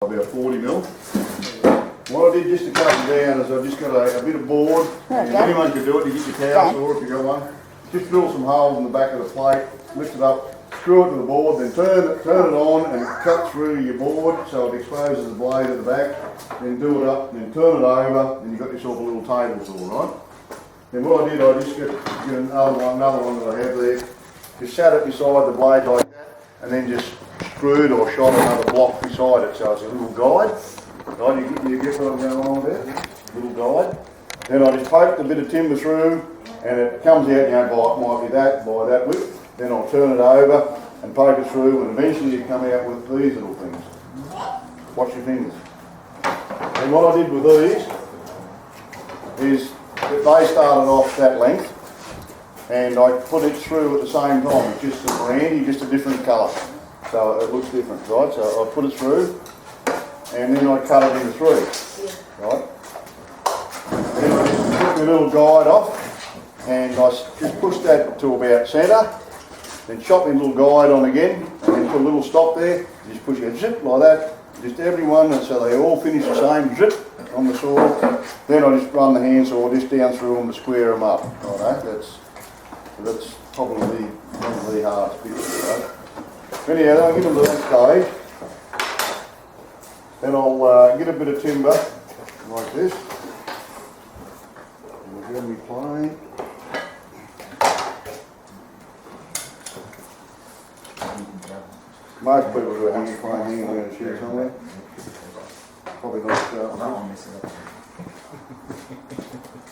About 40 mil. What I did just to cut it down is I just got a bit of board, and anyone can do it, you get your towel saw if you got one. Just drill some holes in the back of the plate, lift it up, screw it to the board, then turn it on and cut through your board so it exposes the blade at the back. Then do it up, then turn it over, and you've got yourself a little table saw, right? Then what I did, I just get another one that I have there. Just sat it beside the blade like that, and then just screwed or shot another block beside it, so it's a little guide. Right, you get what I'm going on there? Little guide. Then I just poked a bit of timber through, and it comes out, might be that by that width. Then I'll turn it over and poke it through, and eventually you come out with these little things. Watch your fingers. And what I did with these is that they started off that length, and I put it through at the same time. It's just a brandy, just a different colour, so it looks different, right? So I put it through, and then I cut it into three, right? Then I just took my little guide off, and I just pushed that to about centre, then chop my little guide on again, and then put a little stop there, just push it zip like that, just every one, and so they all finish the same zip on the saw. Then I just run the hand saw just down through them to square them up, right? That's probably the hardest bit, right? Anyhow, then I'll get them to that stage. Then I'll get a bit of timber, like this. And we're going to be plane. Most people do a hanging plane hanging around a shed somewhere. Probably not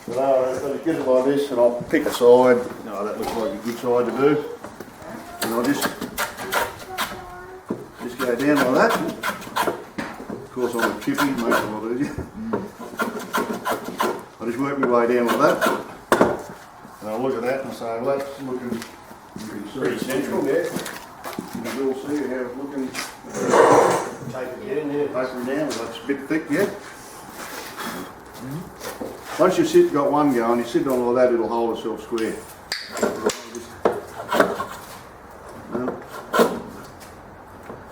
but I just get it like this, and I'll pick a side. No, that looks like a good side to do. And I'll just go down like that. Of course, I'm a chippy, makes it a lot easier. I just work my way down like that, and I'll look at that and say, well, that's looking pretty central, yeah. You can all see how it's looking. Tapering down, that's a bit thick, yeah. Once you've got one going, you sit on like that, it'll hold itself square.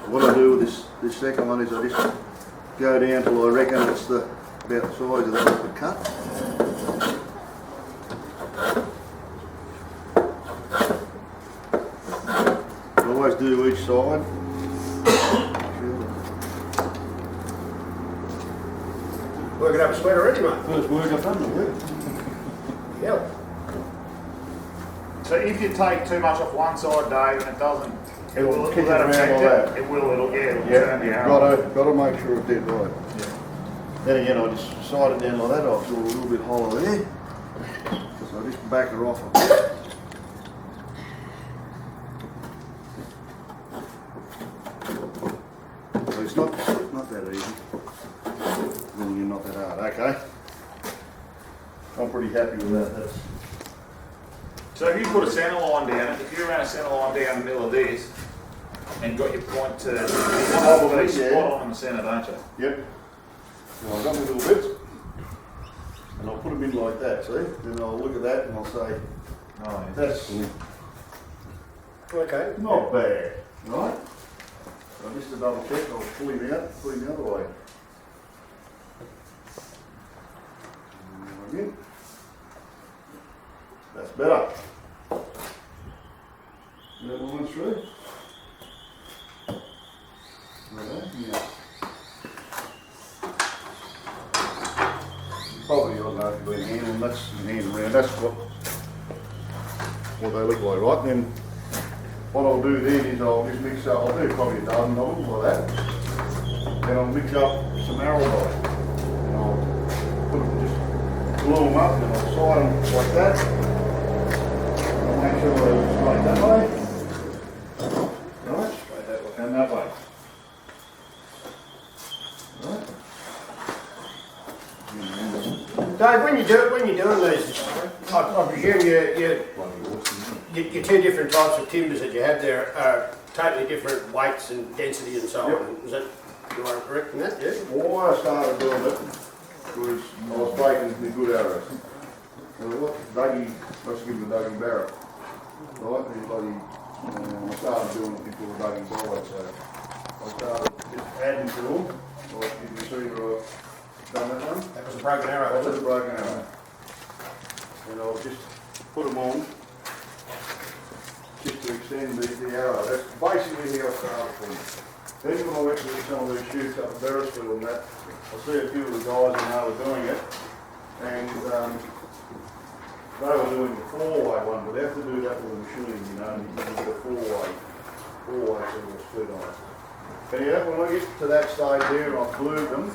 What I do with this second one is I just go down till I reckon it's about the size of that the cut. I always do each side. Working up a sweat already, mate. First work I've done, Yeah. So if you take too much off one side, Dave, and it doesn't, It'll kick it that around affect like that. it? It will, it'll turn the you've arrow. got to make sure it's dead right. Yeah. Then again, I just slide it down like that. I'll do a little bit hollow there. So I just back her off a bit. So it's not that easy. Then you're not that hard. Okay. I'm pretty happy with that. So if you put a centre line down, if you ran a centre line down the middle of this and got your point to spot on in the centre, don't you? Yep. Well, I've got my little bits, and I'll put them in like that, see? Then I'll look at that and I'll say, Oh, yeah. that's Okay. not bad, right? So just to double check, I'll pull him out, put him the other way. And again. That's better. That one through. Yeah. Probably, I don't know if you've been handling, that's hand around, that's what they look like, right? Then what I'll do then is I'll just mix up, I'll do probably a dozen of them like that. Then I'll mix up some arrowroot. And I'll put them, just glue them up, and I'll side them like that. I'll make sure they're straight that way. Right? Straight that way. And that way. Right? Dave, when you're doing these, I presume your two different types of timbers that you have there are totally different weights and density and so on. Is that, you are correct in that? Yeah. Why I started doing it was I was breaking the good arrows. Dougie, let's give him a Dougie Barrett. Right? I started doing it before Dougie died, so I started just adding to them. Like you can see where I've done that one. That was a broken arrow, That's wasn't a it? broken arrow. And I'll just put them on just to extend the arrow. That's basically how I started from. Then when I went to some of these shoots up at Beresfield and that, I see a few of the guys and they were doing it, and they were doing the four-way one, but they have to do that with a machine, you know, and you can get a four-way single split on it. Anyhow, when I get to that stage there, I've glued them.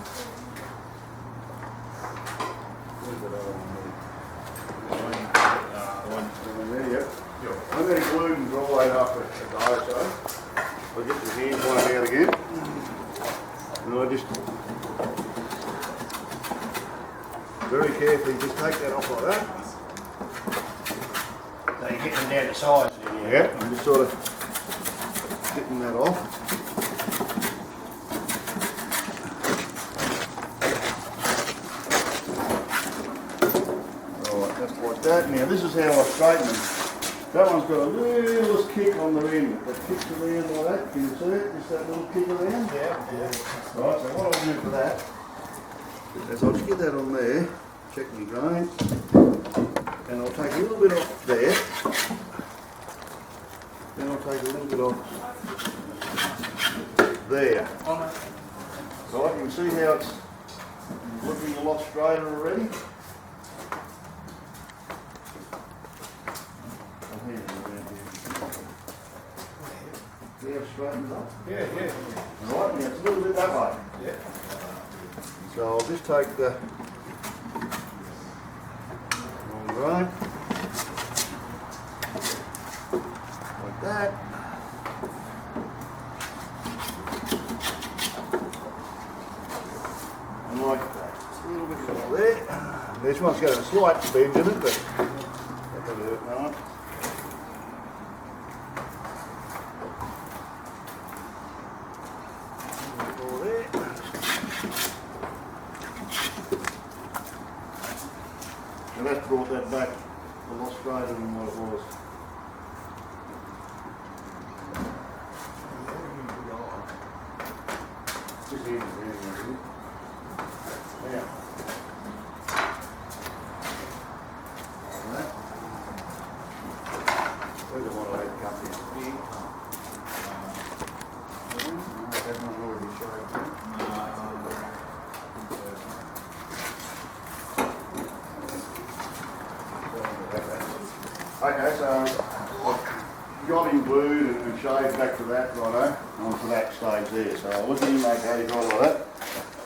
Where's that other one there? And there, yep. When they're glued and all the way up at the ISO, I'll get the hand point out again, and I just very carefully just take that off like that. So you're getting them down to size. Yeah, I'm just sort of getting that off. Alright, that's like that. Now this is how I straighten them. That one's got a little kick on the end. That kicks around like that. Can you see it? Just that little kick around? Yeah. Right, so what I'll do for that is I'll just get that on there, check my grain, and I'll take a little bit off there. Then I'll take a little bit off there. So I can see how it's looking a lot straighter already. See how it straightens up? Yeah. Right, now it's a little bit that way. Yeah. So I'll just take the long grain, like that. And like that. Just a little bit like there. This one's got a slight bend in it, but that doesn't hurt no one. And that's brought that back a lot straighter than what it was. Just even there, yeah. Alright. Where's the one I had cut here? That one's already showed. Okay, so I've got him glued and shaved back to that, righto, onto that stage there. So I'll look at him, make that, he's right like that.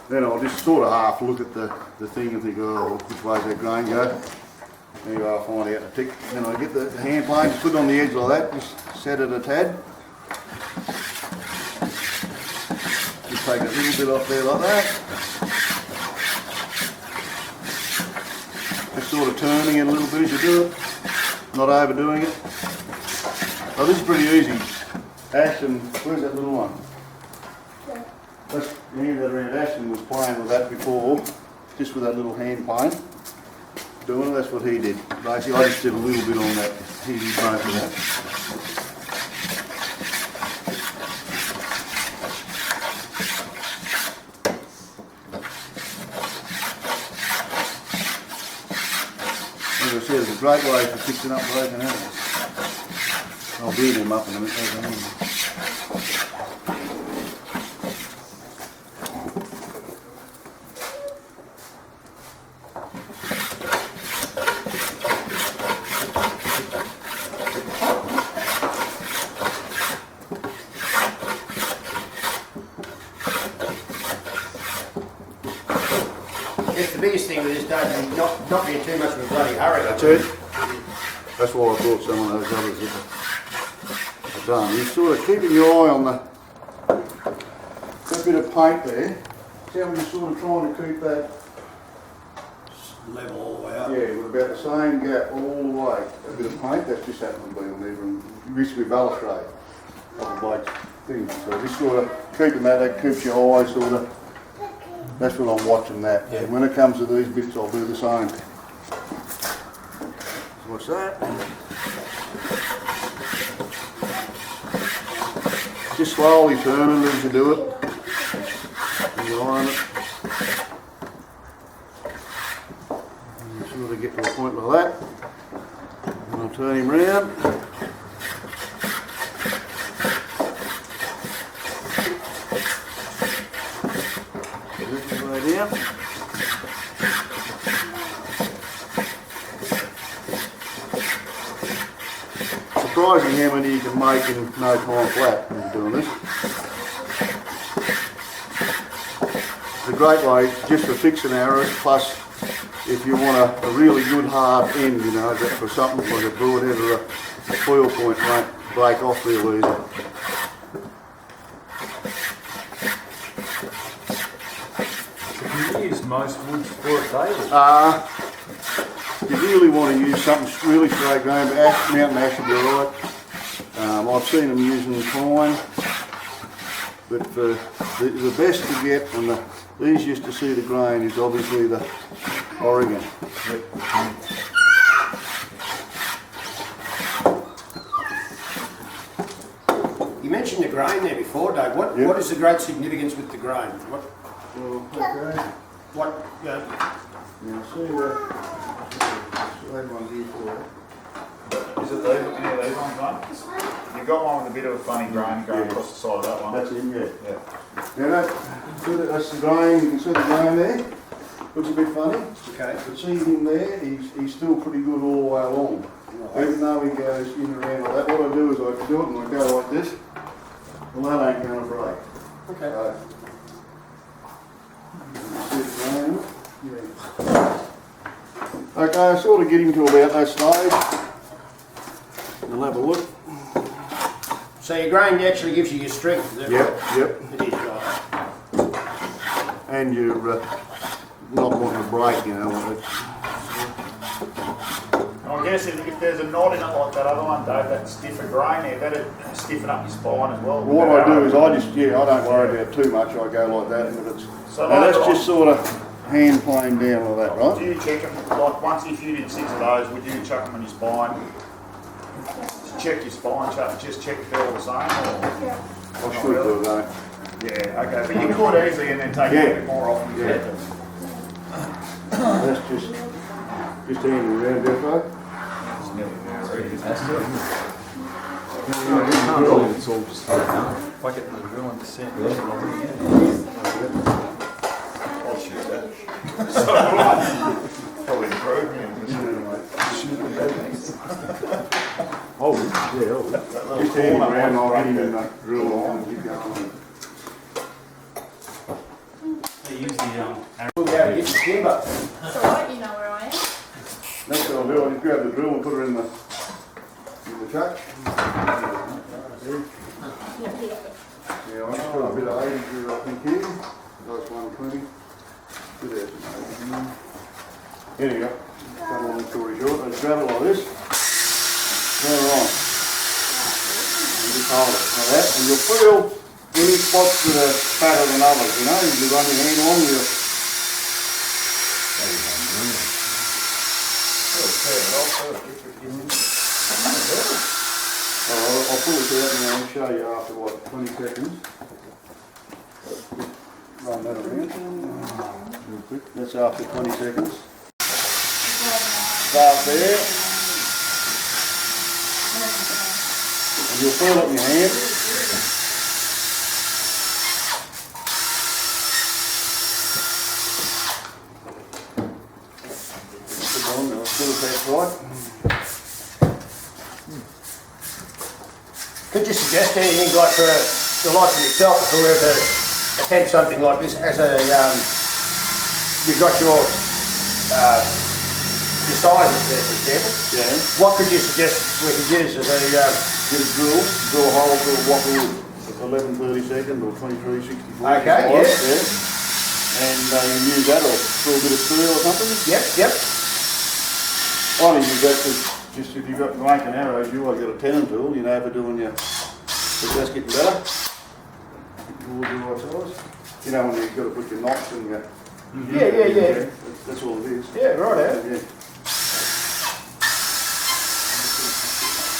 Then I'll just sort of half look at the thing and think, oh, which way's that grain go? Anyway, I'll find out the tick. Then I get the hand plane, just put it on the edge like that, just set it a tad. Just take a little bit off there like that. Just sort of turning it a little bit as you do it. Not overdoing it. Oh, this is pretty easy. Ashton, where's that little one? Let's hand that around. Ashton was playing with that before, just with that little hand plane. Doing it, that's what he did. Basically, I just did a little bit on that. He did most of that. As I said, it's a great way for fixing up broken arrows. I'll beat him up in a minute. Just the biggest thing with this, Dave, is not being too much of a bloody hurry. That's it. That's why I brought some of those others that are done. You're sort of keeping your eye on that bit of paint there. See how you're sort of trying to keep that Level all the way up. yeah, with about the same gap all the way. A bit of paint, that's just happened to be on there and it used to be balustrade of the blade's thing. So just sort of keeping that keeps your eye sort of. That's what I'm watching that. Yeah. And when it comes to these bits, I'll do the same. So what's that? Just slowly turning as you do it. And you iron it. And you sort of get to a point like that. And I'll turn him round. Lift him way down. Surprising how many you can make in no time flat when you're doing this. It's a great way just for fixing arrows, plus if you want a really good hard end, you know, that for something like a broad head or a foil point won't break off real easy. Do you use most woods for it, David? You really want to use something really straight grain, but mountain ash would be alright. I've seen them using pine, but the best to get and the easiest to see the grain is obviously the Oregon. You mentioned the grain there before, Dave. What is the great significance with the grain? Okay. What Now see one here for it. Is it these, any of these ones, mate? You've got one with a bit of a funny grain going across the side of that one. That's him, yeah. Yeah. Now that's the grain, you can see the grain there. Looks a bit funny. Okay. But see him there, he's still pretty good all the way along. Even though he goes in and around like that, what I do is I do it and I go like this. Well, that ain't going to break. Okay. See the grain? Yeah. Okay, I sort of get him to about that stage. We'll have a look. So your grain actually gives you your strength, is it? Yep. It is, right. And you're not wanting to break, you know. I guess if there's a knot in it like that other one, Dave, that stiffer grain there, that'd stiffen up your spine as well. What I do is I don't worry about it too much. I go like that, and it's So now that's later just sort of hand playing down like that, Do right? you check them, like once if you did 6 of those, would you chuck them on your spine? Check your spine, just check if they're all the same? Or? I should do that. Yeah, okay, but you could easily and then take it a bit more off. Yeah. That's just handing around there, folks. It's all just if I get the drill and descent. I'll shoot that. Probably improved me. Oh, yeah. Just handing around, I'll get him in the drill on and keep going. They use the We'll go and get the timber. It's alright, you know where I am. Next thing I'll do, I'll just grab the drill and put her in the chuck. Yeah, I'll just put a bit of 80 through, I think, here. That's 120. Good as Here you go. Cut a long story short. I just grab it like this. Turn it on. And just hold it like that. And you'll feel any spots that are fatter than others, you know. You run your hand along, you'll... I'll pull it out and I'll show you after what, 20 seconds. Run that around real quick. That's after 20 seconds. Start there. And you'll feel it in your hand. Put it on, I'll feel if that's right. Could you suggest anything like for the likes of yourself, if we were to attempt something like this as a, you've got your sizes there, for example? Yeah. What could you suggest we could use as a, Get a drill a hole through a whopper with 11/32 or 23/64. Okay, yeah. And you use that or through a bit of steel or something. yep. I only use that to just if you've got making arrows, you always got a tenon tool, you know, for doing your, but that's getting better. We'll do our size. You know, when you've got to put your knots in your... Yeah. That's all it is. Yeah, right out. Yeah.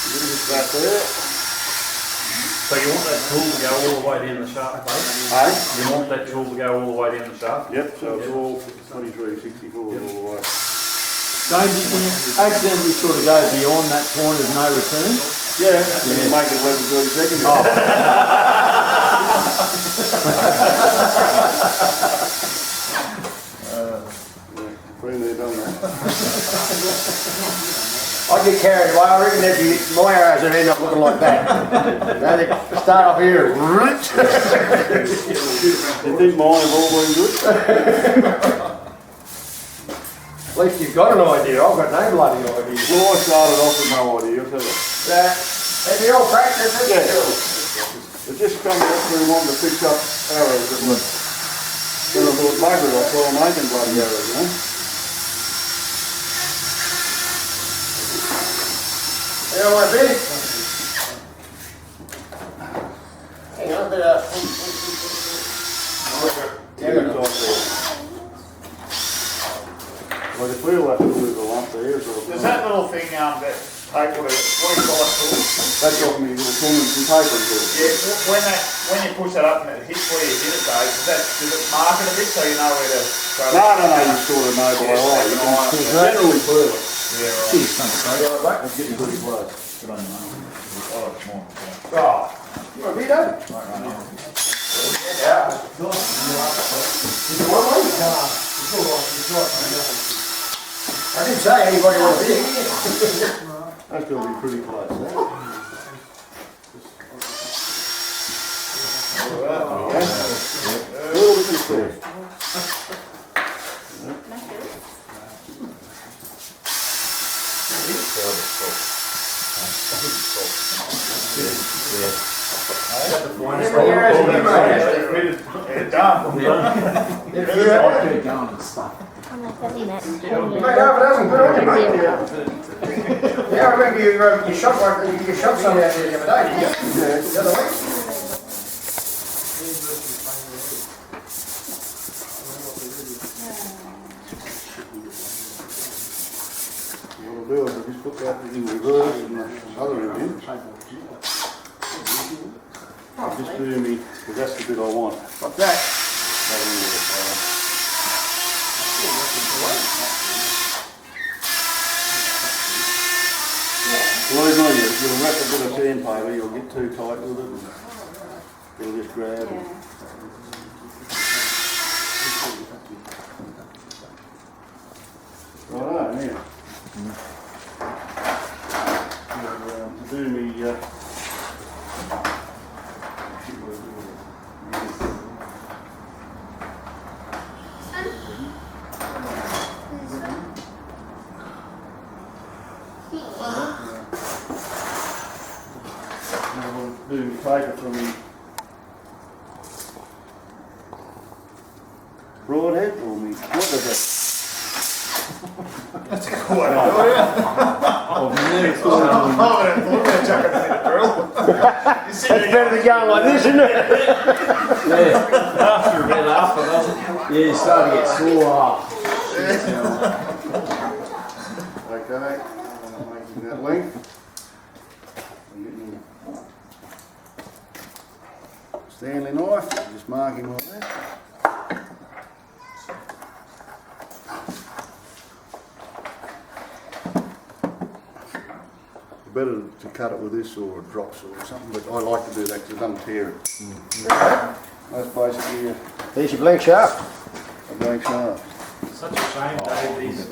A little bit back there. So you want that tool to go all the way down the shaft, mate? Hey? You want that tool to go all the way down the shaft? Yep, so it's all 2364 all the way. Don't you accidentally sort of go beyond that point of no return? Yeah, you make it 11 seconds. Been there, done that. I get carried away. I reckon if you my arrows would end up looking like that. Now they start off here. You think mine have all been good? At least you've got an idea. I've got no bloody idea. Well, I started off with no idea, I'll tell you. Have you all practiced it? Yeah. It just come up through wanting to pick up arrows that were. Then I thought, bugger it, I'll try making bloody arrows, you know? You know what I mean? Hang on a bit of... Well, the wheel have to do with the lump there, so. There's that little thing that paper, what do you call it? That's got me little comments and paper into it. Yeah, when you push that up and it hits where you hit it though, does it mark it a bit so you know where to throw it? No, you sort of know by eye. You can generally feel it. Yeah, right. Geez, something. It's getting pretty close. Good on you, mate. Oh, it's more. Oh, you want to be done? Yeah. I didn't say anybody want to be. That's going to be pretty close, eh? Well, we can see. It's done. I'll keep going and stuff. I'm like, that's in it. Mate, no, but that's good on you, mate. Yeah, I remember you shot some out there the other day, didn't you? Yeah. The other week? What I'll do is I'll just put that in reverse and the other end in. Just do me, because that's the bit I want. What's that? Well, there's no use. You'll wrap a bit of sandpaper, you'll get too tight with it, and it'll just grab. And righto, now. To do me, do me paper from me broadhead or me, what is it? That's a cool one. Oh, That's better than going like this, isn't it? Yeah, after a bit after, doesn't it? Yeah, you start to get sore. Okay, I'm making that length. I'm getting Stanley knife, just marking like that. Better to cut it with this or a drop saw or something, but I like to do that because it doesn't tear it. That's basically There's your blank shaft. a blank shaft. Such a shame, Dave, these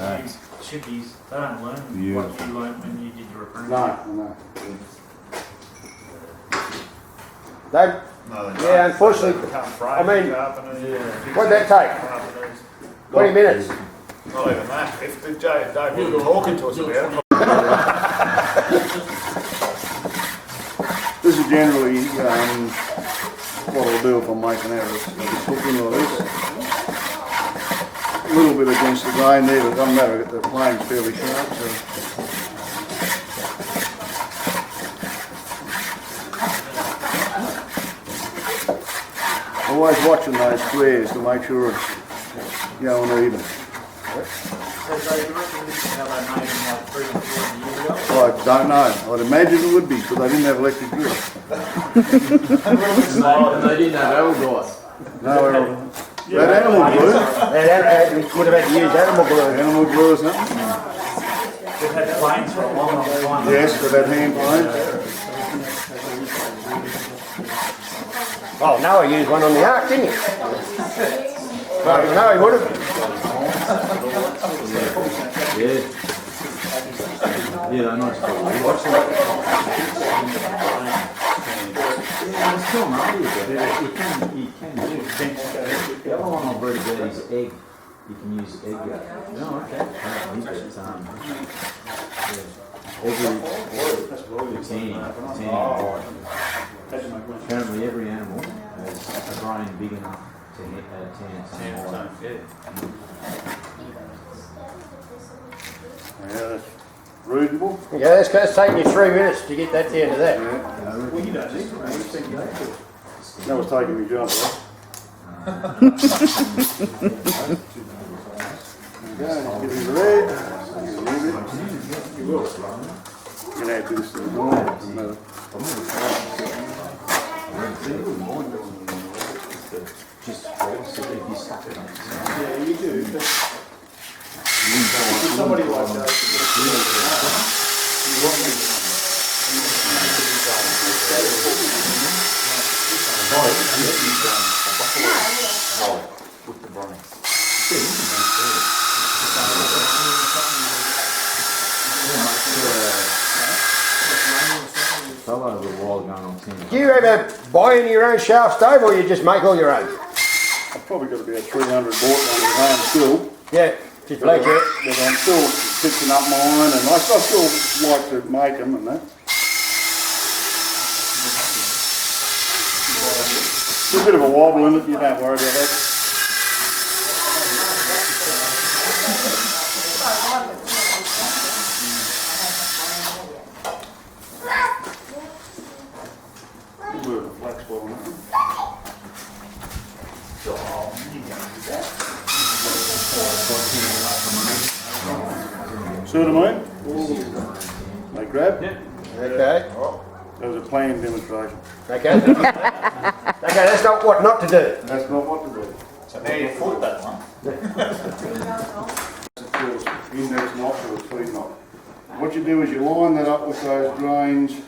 chippies, they don't learn what you learned when you did your apprenticeship. No. Dave, No, yeah, unfortunately, I mean, what'd that take? 20 minutes. Not even that. If Dave was talking to us about it. This is generally what I'll do if I'm making arrows. I'll just hook in like this. A little bit against the grain there, but it doesn't matter, the plane's fairly sharp. So. Always watching those squares to make sure it's going even. So, Dave, you reckon this is how they made them like 3 and 4 years ago? I don't know. I'd imagine it would be because they didn't have electric drill. And they didn't have L-guys. No, that animal glue. Would have had to use animal glue. Animal glue or something. They've had planes for a long, long time. Yes, with that hand plane. Oh, Noah used one on the ark, didn't he? Well, no, he would have. Yeah. Yeah, they're nice. There's still money about it. You can do. The other one I've read about is egg. You can use egg. Oh, okay. Apparently every animal has a brain big enough to tan its own body. Yeah, that's reasonable. Yeah, that's taking you 3 minutes to get that to the end of that. That was taking me jump, right? Okay, get it red. You're gonna have to do this to the door. Just force it if you stuck it on. Yeah, you do. Somebody like that. With the brain. Fellow over a while going on 10. Do you ever buy any your own shaft stove or you just make all your own? I've probably got about 300 bought one at home still. Yeah, just like it. But I'm still fixing up mine and I still like to make them and that. There's a bit of a wobble in it, you don't worry about that. See what I mean? They grab. Okay. That was a planned demonstration. Okay. Okay, that's not what not to do. That's not what to do. So now you foot that one. Index knot or a tweed knot. What you do is you line that up with those grains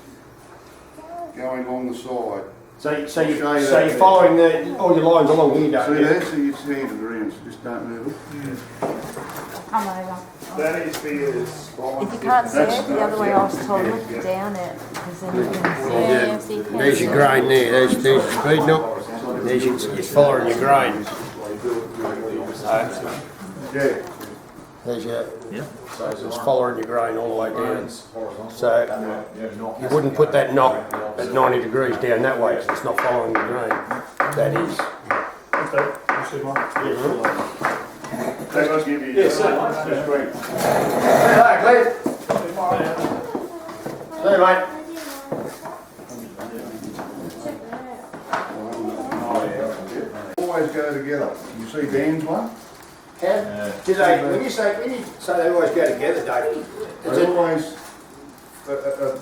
going along the side. So you're following all your lines along here, don't See you? there? So you see the greens, just don't move it. Come over. That is for your spine. If you can't see That's- it, the other way I was told, look down it, because then you can see. Yeah, so you can There's your grain there. There's your speed knot. There's your following your grain. Yeah. There's your. So it's following your grain all the way down. So you wouldn't put that knot at 90 degrees down that way. It's not following the grain. That is. That must give you. Yes, sir. That's great. Hey, Glenn. See you, mate. Always go together. You see Dan's one? Do they, when you say they always go together, David, They always,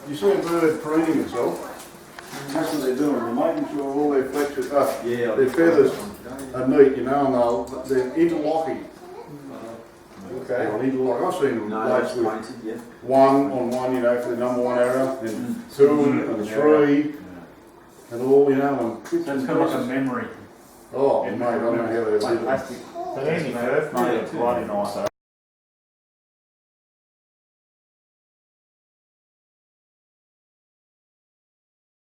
you see a bird preening itself, that's what they're doing, they're making sure all their flexures, their feathers are neat, you know, and they're interlocking. Okay. They'll interlock. I've seen them blokes with one on one, you know, for the number one error, and two and three, and all, you know, and So it's kind of like a memory. oh, mate, I don't know how they do it. But any earth made it bloody nice.